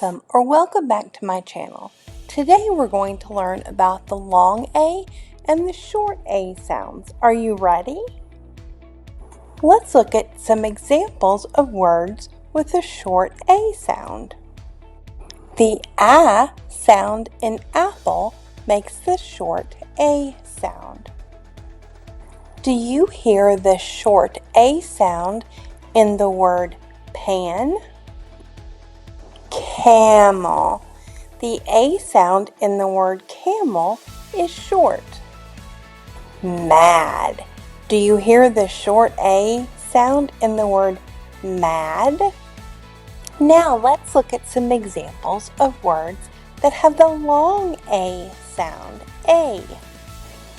Welcome back to my channel. Today we're going to learn about the long A and the short A sounds. Are you ready? Let's look at some examples of words with a short A sound. The A sound in apple makes the short A sound. Do you hear the short A sound in the word pan? Camel. The A sound in the word camel is short. Mad. Do you hear the short A sound in the word mad? Now let's look at some examples of words that have the long A sound. A.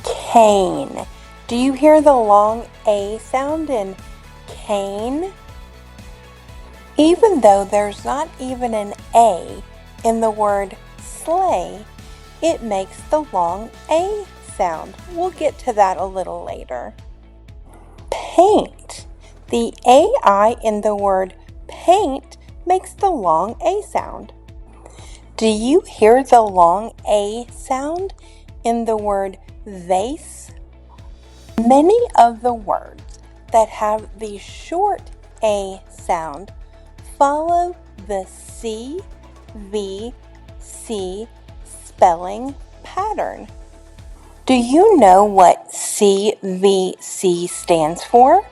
Cane. Do you hear the long A sound in cane? Even though there's not even an A in the word sleigh, it makes the long A sound. We'll get to that a little later. Paint. The AI in the word paint makes the long A sound. Do you hear the long A sound in the word vase? Many of the words that have the short A sound follow the CVC spelling pattern. Do you know what CVC stands for?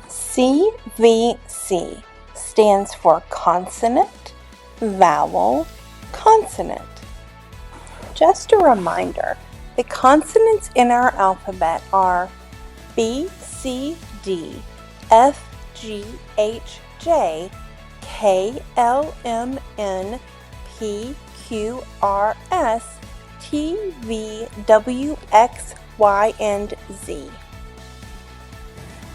CVC stands for consonant, vowel, consonant. Just a reminder, the consonants in our alphabet are B, C, D, F, G, H, J, K, L, M, N, P, Q, R, S, T, V, W, X, Y, and Z.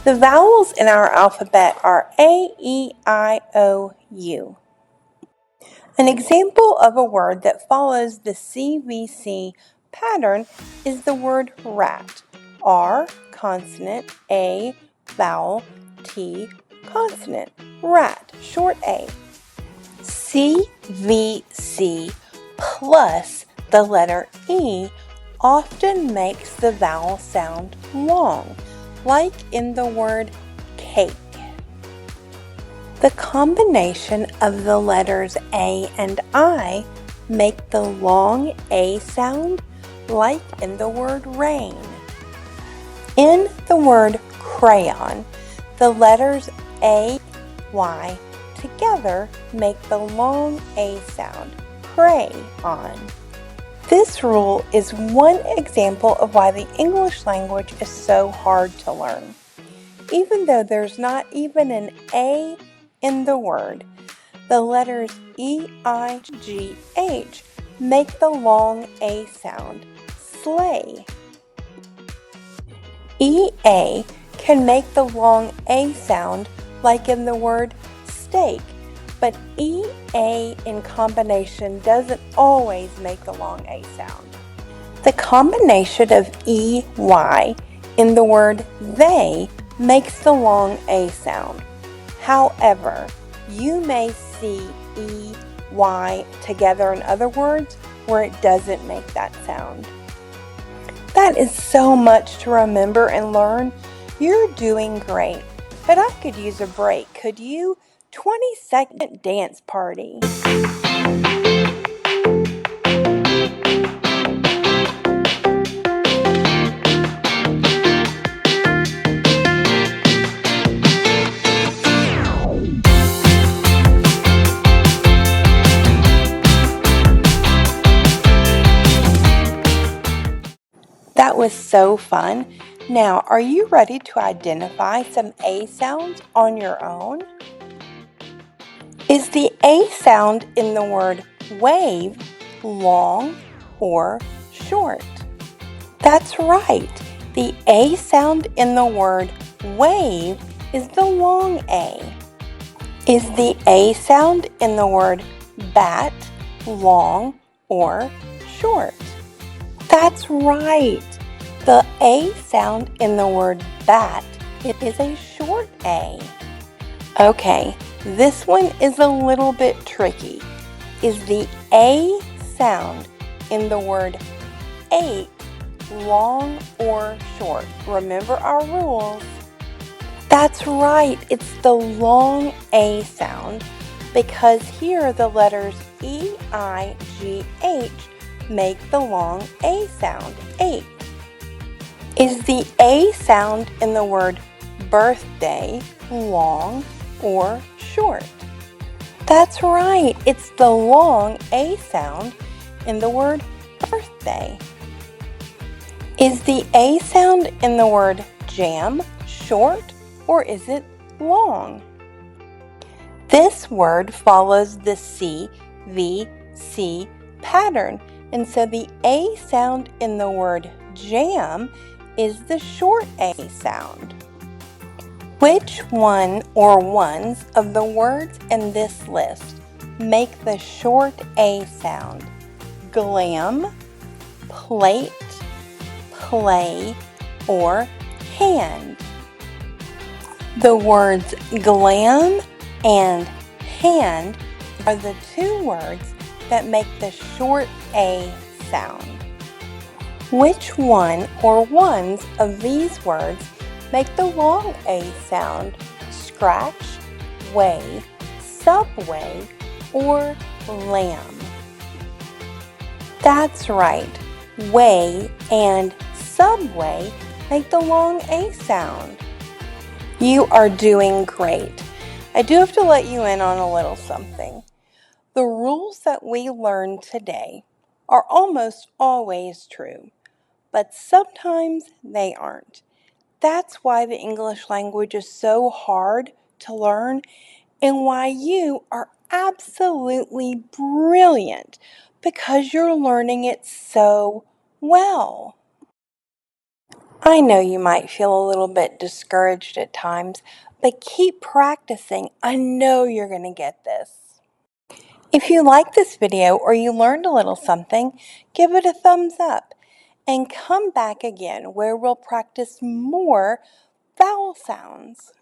The vowels in our alphabet are A, E, I, O, U. An example of a word that follows the CVC pattern is the word rat. R, consonant, A, vowel, T, consonant. Rat, short A. CVC plus the letter E often makes the vowel sound long, like in the word cake. The combination of the letters A and I make the long A sound, like in the word rain. In the word crayon, the letters A, Y together make the long A sound, cray-on. This rule is one example of why the English language is so hard to learn. Even though there's not even an A in the word, the letters E, I, G, H make the long A sound, sleigh. EA can make the long A sound like in the word steak, but EA in combination doesn't always make the long A sound. The combination of EY in the word they makes the long A sound. However, you may see EY together in other words where it doesn't make that sound. That is so much to remember and learn. You're doing great, but I could use a break. Could you? 20-second dance party. That was so fun. Now, are you ready to identify some A sounds on your own? Is the A sound in the word wave long or short? That's right. The A sound in the word wave is the long A. Is the A sound in the word bat long or short? That's right. The A sound in the word bat, it is a short A. Okay, This one is a little bit tricky. Is the A sound in the word ache long or short? Remember our rules. That's right, it's the long A sound because here the letters E-I-G-H make the long A sound, ache. Is the A sound in the word birthday long or short? That's right, it's the long A sound in the word birthday. Is the A sound in the word jam short or is it long? This word follows the C-V-C pattern, and so the A sound in the word jam is the short A sound. Which one or ones of the words in this list make the short A sound? Glam, plate, play, or hand? The words glam and hand are the two words that make the short A sound. Which one or ones of these words make the long A sound? Scratch, weigh, subway, or lamb? That's right, weigh and subway make the long A sound. You are doing great. I do have to let you in on a little something. The rules that we learned today are almost always true, but sometimes they aren't. That's why the English language is so hard to learn and why you are absolutely brilliant because you're learning it so well. I know you might feel a little bit discouraged at times, but keep practicing. I know you're going to get this. If you like this video or you learned a little something, give it a thumbs up and come back again where we'll practice more vowel sounds.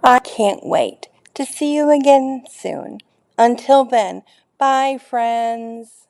I can't wait to see you again soon. Until then, bye friends.